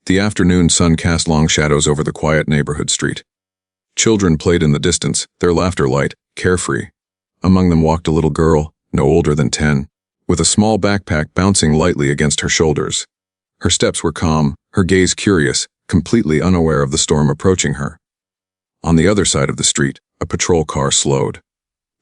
The afternoon sun cast long shadows over the quiet neighborhood street. Children played in the distance, their laughter light, carefree. Among them walked a little girl, no older than 10, with a small backpack bouncing lightly against her shoulders. Her steps were calm, her gaze curious, completely unaware of the storm approaching her. On the other side of the street, a patrol car slowed.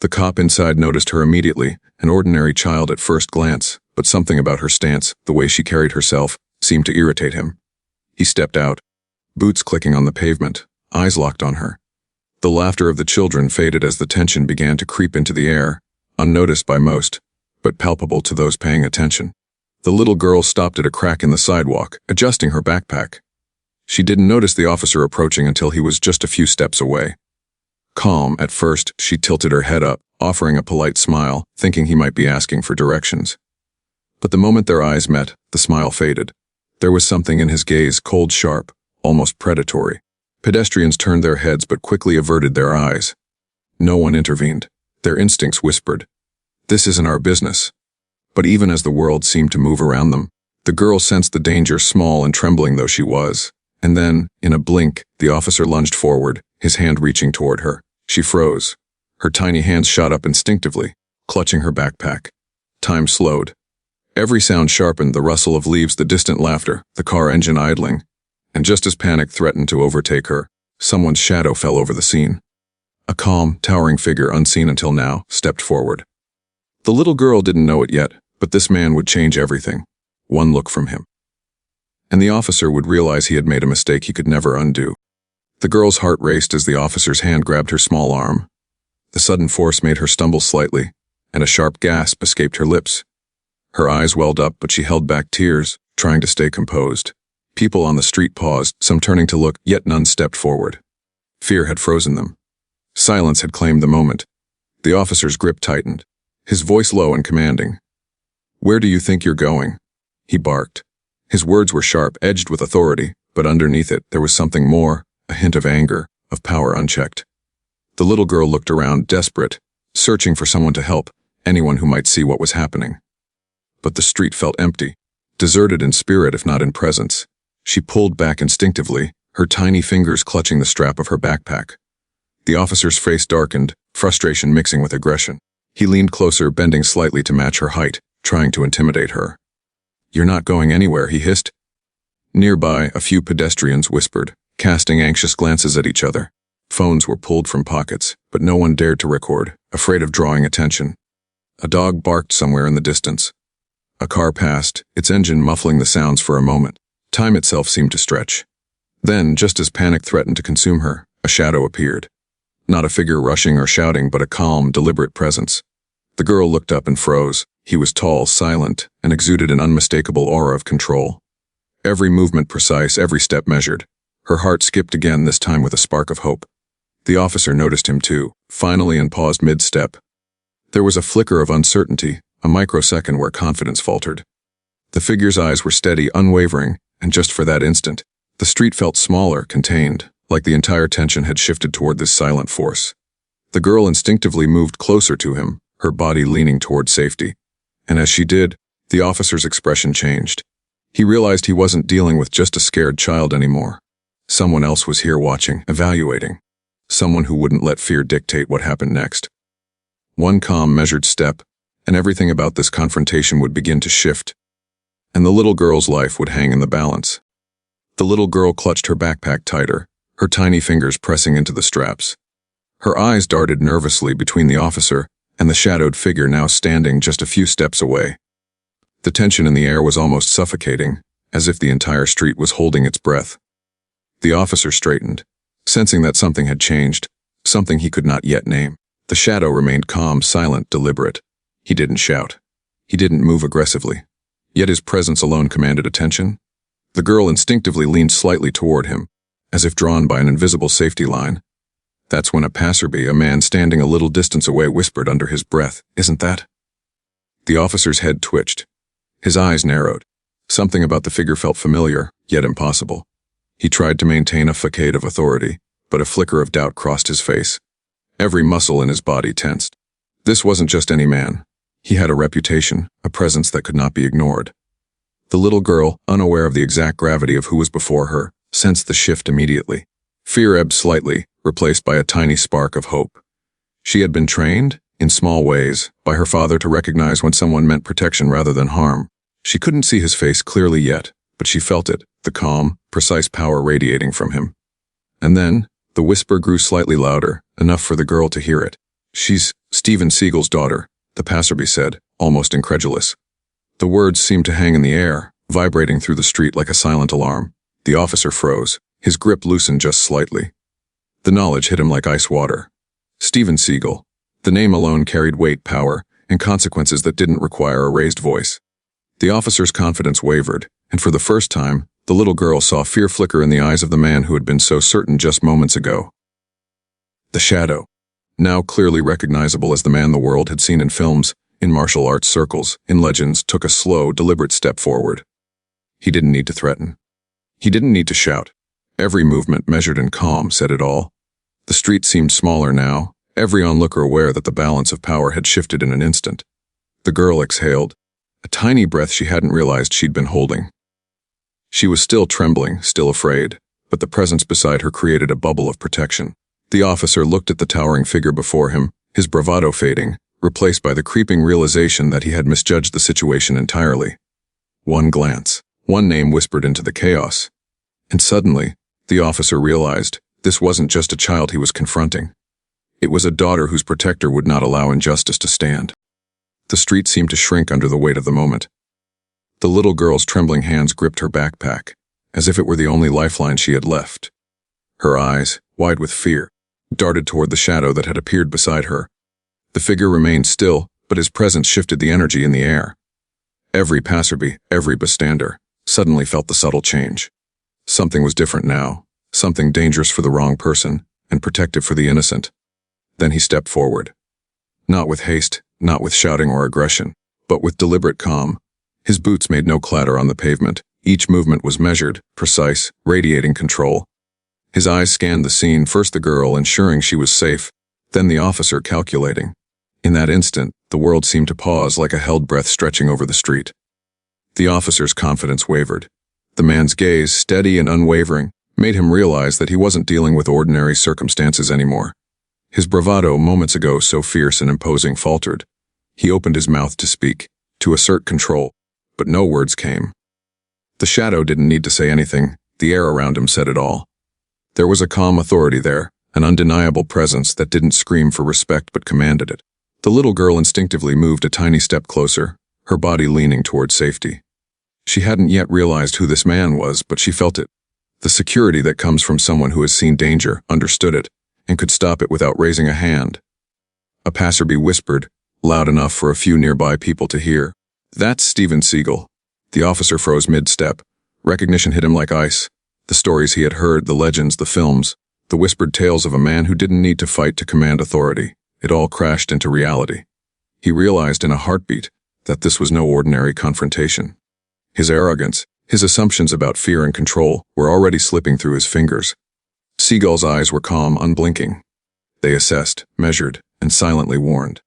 The cop inside noticed her immediately, an ordinary child at first glance, but something about her stance, the way she carried herself, seemed to irritate him. He stepped out, boots clicking on the pavement, eyes locked on her. The laughter of the children faded as the tension began to creep into the air, unnoticed by most, but palpable to those paying attention. The little girl stopped at a crack in the sidewalk, adjusting her backpack. She didn't notice the officer approaching until he was just a few steps away. Calm, at first, she tilted her head up, offering a polite smile, thinking he might be asking for directions. But the moment their eyes met, the smile faded. There was something in his gaze, cold, sharp, almost predatory. Pedestrians turned their heads but quickly averted their eyes. No one intervened. Their instincts whispered, "This isn't our business." But even as the world seemed to move around them, the girl sensed the danger, small and trembling though she was. And then, in a blink, the officer lunged forward, his hand reaching toward her. She froze. Her tiny hands shot up instinctively, clutching her backpack. Time slowed. Every sound sharpened, the rustle of leaves, the distant laughter, the car engine idling. And just as panic threatened to overtake her, someone's shadow fell over the scene. A calm, towering figure, unseen until now, stepped forward. The little girl didn't know it yet, but this man would change everything. One look from him. And the officer would realize he had made a mistake he could never undo. The girl's heart raced as the officer's hand grabbed her small arm. The sudden force made her stumble slightly, and a sharp gasp escaped her lips. Her eyes welled up, but she held back tears, trying to stay composed. People on the street paused, some turning to look, yet none stepped forward. Fear had frozen them. Silence had claimed the moment. The officer's grip tightened, his voice low and commanding. "Where do you think you're going?" he barked. His words were sharp, edged with authority, but underneath it there was something more, a hint of anger, of power unchecked. The little girl looked around, desperate, searching for someone to help, anyone who might see what was happening. But the street felt empty, deserted in spirit if not in presence. She pulled back instinctively, her tiny fingers clutching the strap of her backpack. The officer's face darkened, frustration mixing with aggression. He leaned closer, bending slightly to match her height, trying to intimidate her. "You're not going anywhere," he hissed. Nearby, a few pedestrians whispered, casting anxious glances at each other. Phones were pulled from pockets, but no one dared to record, afraid of drawing attention. A dog barked somewhere in the distance. A car passed, its engine muffling the sounds for a moment. Time itself seemed to stretch. Then, just as panic threatened to consume her, a shadow appeared. Not a figure rushing or shouting, but a calm, deliberate presence. The girl looked up and froze. He was tall, silent, and exuded an unmistakable aura of control. Every movement precise, every step measured. Her heart skipped again, this time with a spark of hope. The officer noticed him too, finally, and paused mid-step. There was a flicker of uncertainty, a microsecond where confidence faltered. The figure's eyes were steady, unwavering, and just for that instant, the street felt smaller, contained, like the entire tension had shifted toward this silent force. The girl instinctively moved closer to him, her body leaning toward safety. And as she did, the officer's expression changed. He realized he wasn't dealing with just a scared child anymore. Someone else was here watching, evaluating. Someone who wouldn't let fear dictate what happened next. One calm, measured step, and everything about this confrontation would begin to shift. And the little girl's life would hang in the balance. The little girl clutched her backpack tighter, her tiny fingers pressing into the straps. Her eyes darted nervously between the officer and the shadowed figure now standing just a few steps away. The tension in the air was almost suffocating, as if the entire street was holding its breath. The officer straightened, sensing that something had changed, something he could not yet name. The shadow remained calm, silent, deliberate. He didn't shout. He didn't move aggressively. Yet his presence alone commanded attention. The girl instinctively leaned slightly toward him, as if drawn by an invisible safety line. That's when a passerby, a man standing a little distance away, whispered under his breath, "Isn't that?" The officer's head twitched. His eyes narrowed. Something about the figure felt familiar, yet impossible. He tried to maintain a facade of authority, but a flicker of doubt crossed his face. Every muscle in his body tensed. This wasn't just any man. He had a reputation, a presence that could not be ignored. The little girl, unaware of the exact gravity of who was before her, sensed the shift immediately. Fear ebbed slightly, replaced by a tiny spark of hope. She had been trained, in small ways, by her father to recognize when someone meant protection rather than harm. She couldn't see his face clearly yet, but she felt it, the calm, precise power radiating from him. And then, the whisper grew slightly louder, enough for the girl to hear it. "She's Steven Seagal's daughter," the passerby said, almost incredulous. The words seemed to hang in the air, vibrating through the street like a silent alarm. The officer froze, his grip loosened just slightly. The knowledge hit him like ice water. Steven Seagal. The name alone carried weight, power, and consequences that didn't require a raised voice. The officer's confidence wavered, and for the first time, the little girl saw fear flicker in the eyes of the man who had been so certain just moments ago. The shadow, now clearly recognizable as the man the world had seen in films, in martial arts circles, in legends, took a slow, deliberate step forward. He didn't need to threaten. He didn't need to shout. Every movement, measured and calm, said it all. The street seemed smaller now, every onlooker aware that the balance of power had shifted in an instant. The girl exhaled, a tiny breath she hadn't realized she'd been holding. She was still trembling, still afraid, but the presence beside her created a bubble of protection. The officer looked at the towering figure before him, his bravado fading, replaced by the creeping realization that he had misjudged the situation entirely. One glance, one name whispered into the chaos. And suddenly, the officer realized this wasn't just a child he was confronting. It was a daughter whose protector would not allow injustice to stand. The street seemed to shrink under the weight of the moment. The little girl's trembling hands gripped her backpack, as if it were the only lifeline she had left. Her eyes, wide with fear, darted toward the shadow that had appeared beside her. The figure remained still, but his presence shifted the energy in the air. Every passerby, every bystander, suddenly felt the subtle change. Something was different now, something dangerous for the wrong person, and protective for the innocent. Then he stepped forward. Not with haste, not with shouting or aggression, but with deliberate calm. His boots made no clatter on the pavement. Each movement was measured, precise, radiating control. His eyes scanned the scene, first the girl, ensuring she was safe, then the officer, calculating. In that instant, the world seemed to pause like a held breath stretching over the street. The officer's confidence wavered. The man's gaze, steady and unwavering, made him realize that he wasn't dealing with ordinary circumstances anymore. His bravado, moments ago so fierce and imposing, faltered. He opened his mouth to speak, to assert control, but no words came. The shadow didn't need to say anything. The air around him said it all. There was a calm authority there, an undeniable presence that didn't scream for respect but commanded it. The little girl instinctively moved a tiny step closer, her body leaning toward safety. She hadn't yet realized who this man was, but she felt it. The security that comes from someone who has seen danger, understood it, and could stop it without raising a hand. A passerby whispered, loud enough for a few nearby people to hear, "That's Steven Seagal." The officer froze mid-step. Recognition hit him like ice. The stories he had heard, the legends, the films, the whispered tales of a man who didn't need to fight to command authority. It all crashed into reality. He realized in a heartbeat that this was no ordinary confrontation. His arrogance, his assumptions about fear and control, were already slipping through his fingers. Seagal's eyes were calm, unblinking. They assessed, measured, and silently warned.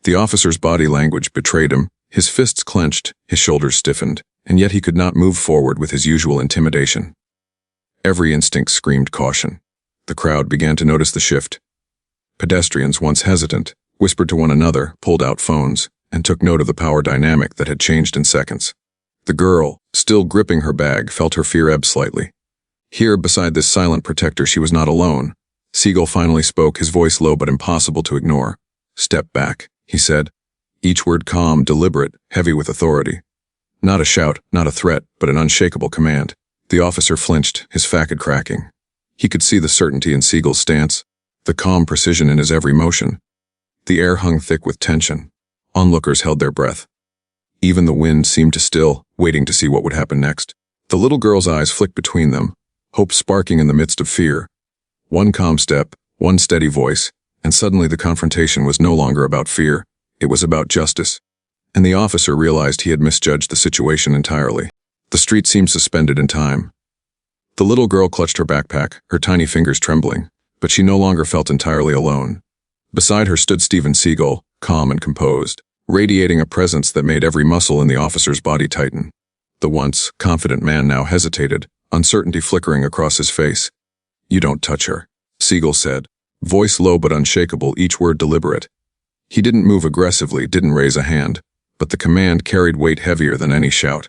The officer's body language betrayed him. His fists clenched, his shoulders stiffened, and yet he could not move forward with his usual intimidation. Every instinct screamed caution. The crowd began to notice the shift. Pedestrians, once hesitant, whispered to one another, pulled out phones, and took note of the power dynamic that had changed in seconds. The girl, still gripping her bag, felt her fear ebb slightly. Here, beside this silent protector, she was not alone. Seagal finally spoke, his voice low but impossible to ignore. "Step back," he said. Each word calm, deliberate, heavy with authority. Not a shout, not a threat, but an unshakable command. The officer flinched, his facade cracking. He could see the certainty in Seagal's stance, the calm precision in his every motion. The air hung thick with tension. Onlookers held their breath. Even the wind seemed to still, waiting to see what would happen next. The little girl's eyes flicked between them, hope sparking in the midst of fear. One calm step, one steady voice, and suddenly the confrontation was no longer about fear. It was about justice. And the officer realized he had misjudged the situation entirely. The street seemed suspended in time. The little girl clutched her backpack, her tiny fingers trembling, but she no longer felt entirely alone. Beside her stood Steven Seagal, calm and composed, radiating a presence that made every muscle in the officer's body tighten. The once confident man now hesitated, uncertainty flickering across his face. "You don't touch her," Seagal said, voice low but unshakable, each word deliberate. He didn't move aggressively, didn't raise a hand, but the command carried weight heavier than any shout.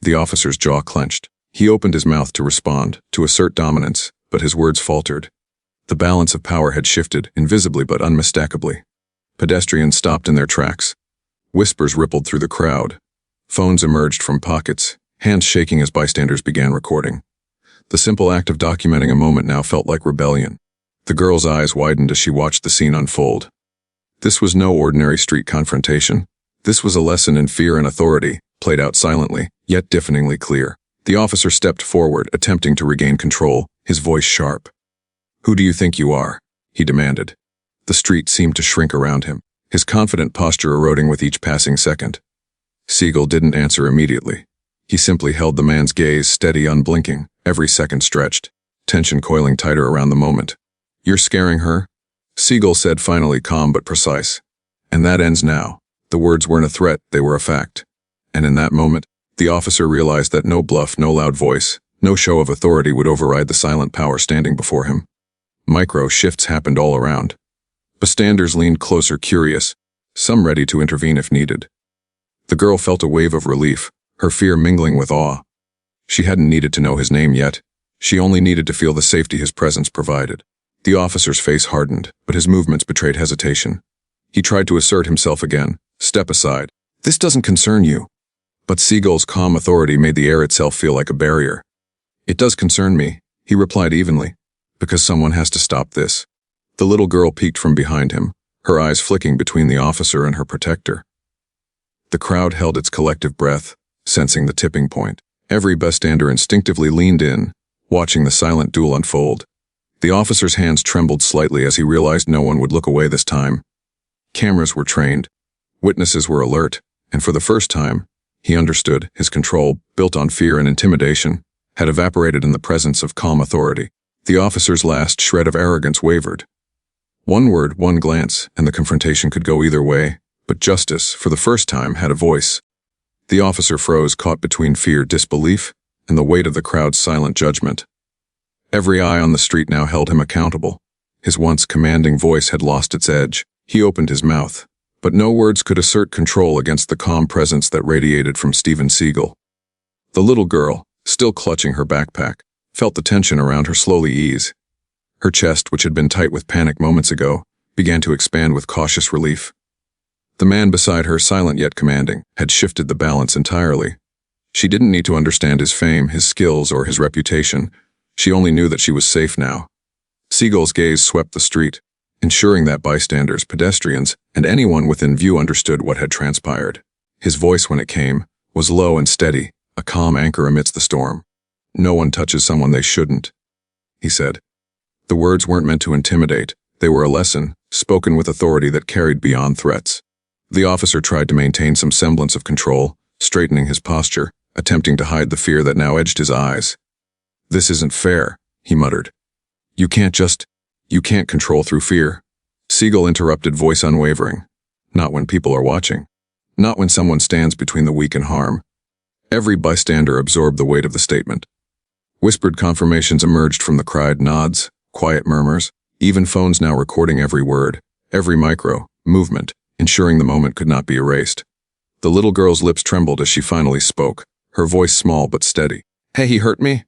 The officer's jaw clenched. He opened his mouth to respond, to assert dominance, but his words faltered. The balance of power had shifted, invisibly but unmistakably. Pedestrians stopped in their tracks. Whispers rippled through the crowd. Phones emerged from pockets, hands shaking as bystanders began recording. The simple act of documenting a moment now felt like rebellion. The girl's eyes widened as she watched the scene unfold. This was no ordinary street confrontation. This was a lesson in fear and authority, played out silently, yet deafeningly clear. The officer stepped forward, attempting to regain control, his voice sharp. "Who do you think you are?" he demanded. The street seemed to shrink around him, his confident posture eroding with each passing second. Seagal didn't answer immediately. He simply held the man's gaze steady, unblinking, every second stretched, tension coiling tighter around the moment. "You're scaring her?" Seagal said, finally calm but precise. "And that ends now." The words weren't a threat, they were a fact. And in that moment, the officer realized that no bluff, no loud voice, no show of authority would override the silent power standing before him. Micro shifts happened all around. Bystanders leaned closer, curious, some ready to intervene if needed. The girl felt a wave of relief, her fear mingling with awe. She hadn't needed to know his name yet. She only needed to feel the safety his presence provided. The officer's face hardened, but his movements betrayed hesitation. He tried to assert himself again. "Step aside. This doesn't concern you." But Seagal's calm authority made the air itself feel like a barrier. "It does concern me," he replied evenly, "because someone has to stop this." The little girl peeked from behind him, her eyes flicking between the officer and her protector. The crowd held its collective breath, sensing the tipping point. Every bystander instinctively leaned in, watching the silent duel unfold. The officer's hands trembled slightly as he realized no one would look away this time. Cameras were trained, witnesses were alert, and for the first time, he understood his control, built on fear and intimidation, had evaporated in the presence of calm authority. The officer's last shred of arrogance wavered. One word, one glance, and the confrontation could go either way, but justice, for the first time, had a voice. The officer froze, caught between fear, disbelief, and the weight of the crowd's silent judgment. Every eye on the street now held him accountable. His once commanding voice had lost its edge. He opened his mouth, but no words could assert control against the calm presence that radiated from Steven Seagal. The little girl, still clutching her backpack, felt the tension around her slowly ease. Her chest, which had been tight with panic moments ago, began to expand with cautious relief. The man beside her, silent yet commanding, had shifted the balance entirely. She didn't need to understand his fame, his skills, or his reputation. She only knew that she was safe now. Seagal's gaze swept the street, ensuring that bystanders, pedestrians, and anyone within view understood what had transpired. His voice, when it came, was low and steady, a calm anchor amidst the storm. "No one touches someone they shouldn't," he said. The words weren't meant to intimidate. They were a lesson, spoken with authority that carried beyond threats. The officer tried to maintain some semblance of control, straightening his posture, attempting to hide the fear that now edged his eyes. "This isn't fair," he muttered. You can't control through fear." Seagal interrupted, voice unwavering. "Not when people are watching. Not when someone stands between the weak and harm." Every bystander absorbed the weight of the statement. Whispered confirmations emerged from the crowd, nods, quiet murmurs, even phones now recording every word, every micro movement, ensuring the moment could not be erased. The little girl's lips trembled as she finally spoke, her voice small but steady. "Hey, he hurt me?"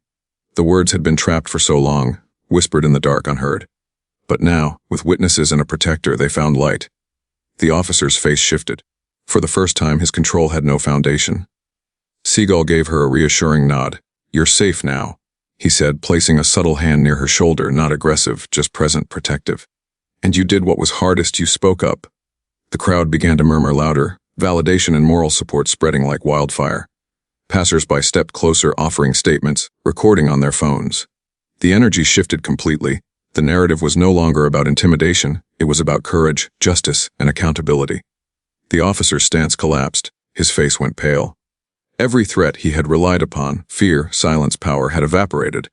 The words had been trapped for so long, whispered in the dark, unheard. But now, with witnesses and a protector, they found light. The officer's face shifted. For the first time, his control had no foundation. Seagal gave her a reassuring nod. "You're safe now," he said, placing a subtle hand near her shoulder, not aggressive, just present, protective. "And you did what was hardest, you spoke up." The crowd began to murmur louder, validation and moral support spreading like wildfire. Passers-by stepped closer, offering statements, recording on their phones. The energy shifted completely. The narrative was no longer about intimidation, it was about courage, justice, and accountability. The officer's stance collapsed, his face went pale. Every threat he had relied upon, fear, silence, power, had evaporated.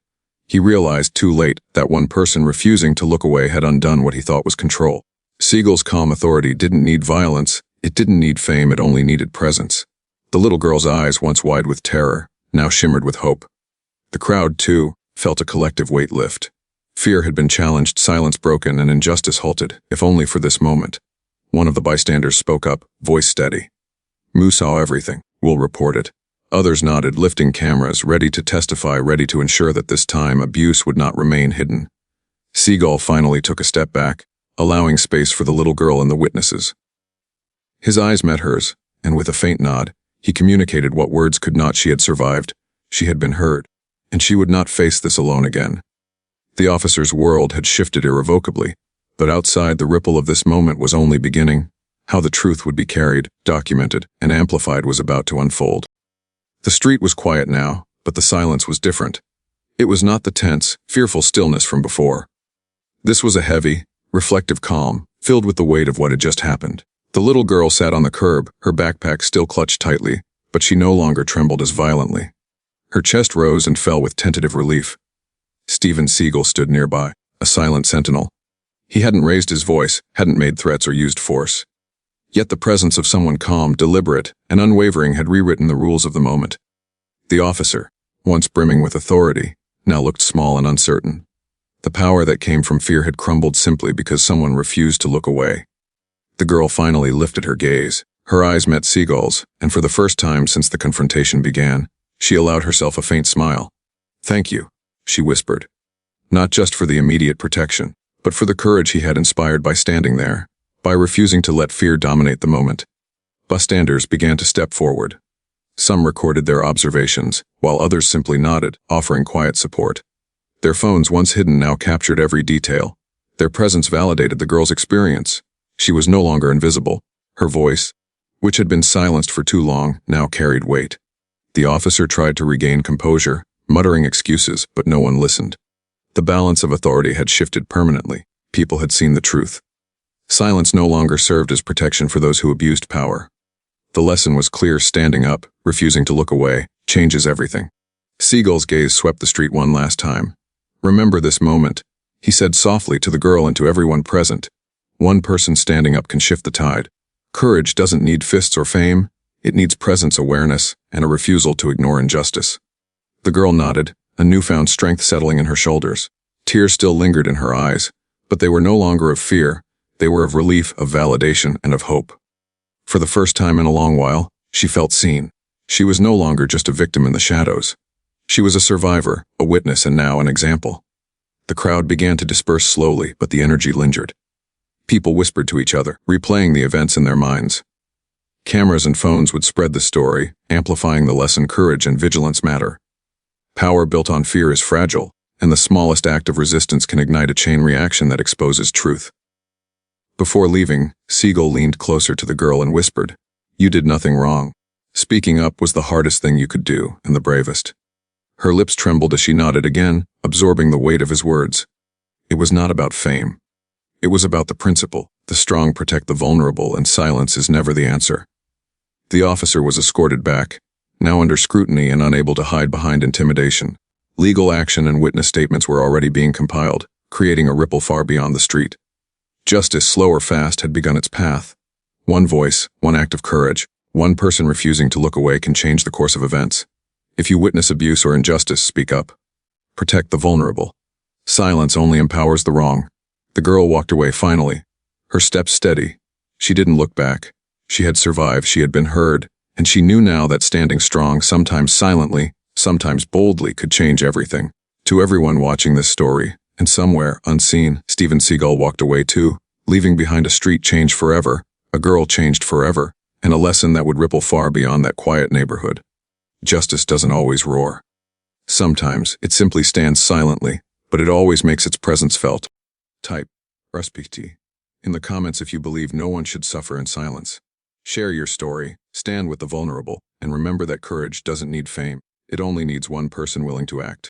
He realized too late that one person refusing to look away had undone what he thought was control. Seagal's calm authority didn't need violence, it didn't need fame, it only needed presence. The little girl's eyes, once wide with terror, now shimmered with hope. The crowd, too, felt a collective weight lift. Fear had been challenged, silence broken, and injustice halted, if only for this moment. One of the bystanders spoke up, voice steady. "Moo saw everything. We'll report it." Others nodded, lifting cameras, ready to testify, ready to ensure that this time abuse would not remain hidden. Seagal finally took a step back, allowing space for the little girl and the witnesses. His eyes met hers, and with a faint nod, he communicated what words could not. She had survived, she had been heard, and she would not face this alone again. The officer's world had shifted irrevocably, but outside, the ripple of this moment was only beginning. How the truth would be carried, documented, and amplified was about to unfold. The street was quiet now, but the silence was different. It was not the tense, fearful stillness from before. This was a heavy, reflective calm, filled with the weight of what had just happened. The little girl sat on the curb, her backpack still clutched tightly, but she no longer trembled as violently. Her chest rose and fell with tentative relief. Steven Seagal stood nearby, a silent sentinel. He hadn't raised his voice, hadn't made threats or used force. Yet the presence of someone calm, deliberate, and unwavering had rewritten the rules of the moment. The officer, once brimming with authority, now looked small and uncertain. The power that came from fear had crumbled simply because someone refused to look away. The girl finally lifted her gaze. Her eyes met Seagal's, and for the first time since the confrontation began, she allowed herself a faint smile. "Thank you," she whispered. Not just for the immediate protection, but for the courage he had inspired by standing there, by refusing to let fear dominate the moment. Bystanders began to step forward. Some recorded their observations, while others simply nodded, offering quiet support. Their phones, once hidden, now captured every detail. Their presence validated the girl's experience. She was no longer invisible. Her voice, which had been silenced for too long, now carried weight. The officer tried to regain composure, muttering excuses, but no one listened. The balance of authority had shifted permanently. People had seen the truth. Silence no longer served as protection for those who abused power. The lesson was clear: standing up, refusing to look away, changes everything. Seagal's gaze swept the street one last time. "Remember this moment," he said softly to the girl and to everyone present. "One person standing up can shift the tide. Courage doesn't need fists or fame. It needs presence, awareness, and a refusal to ignore injustice." The girl nodded, a newfound strength settling in her shoulders. Tears still lingered in her eyes, but they were no longer of fear. They were of relief, of validation, and of hope. For the first time in a long while, she felt seen. She was no longer just a victim in the shadows. She was a survivor, a witness, and now an example. The crowd began to disperse slowly, but the energy lingered. People whispered to each other, replaying the events in their minds. Cameras and phones would spread the story, amplifying the lesson: courage and vigilance matter. Power built on fear is fragile, and the smallest act of resistance can ignite a chain reaction that exposes truth. Before leaving, Seagal leaned closer to the girl and whispered, "You did nothing wrong." Speaking up was the hardest thing you could do, and the bravest. Her lips trembled as she nodded again, absorbing the weight of his words. It was not about fame. It was about the principle: the strong protect the vulnerable, and silence is never the answer. The officer was escorted back, now under scrutiny and unable to hide behind intimidation. Legal action and witness statements were already being compiled, creating a ripple far beyond the street. Justice, slow or fast, had begun its path. One voice, one act of courage, one person refusing to look away can change the course of events. If you witness abuse or injustice, speak up. Protect the vulnerable. Silence only empowers the wrong. The girl walked away finally, her steps steady. She didn't look back. She had survived, she had been heard, and she knew now that standing strong, sometimes silently, sometimes boldly, could change everything. To everyone watching this story, and somewhere, unseen, Steven Seagal walked away too, leaving behind a street changed forever, a girl changed forever, and a lesson that would ripple far beyond that quiet neighborhood. Justice doesn't always roar. Sometimes it simply stands silently, but it always makes its presence felt. Type RSPT in the comments if you believe no one should suffer in silence. Share your story, stand with the vulnerable, and remember that courage doesn't need fame. It only needs one person willing to act.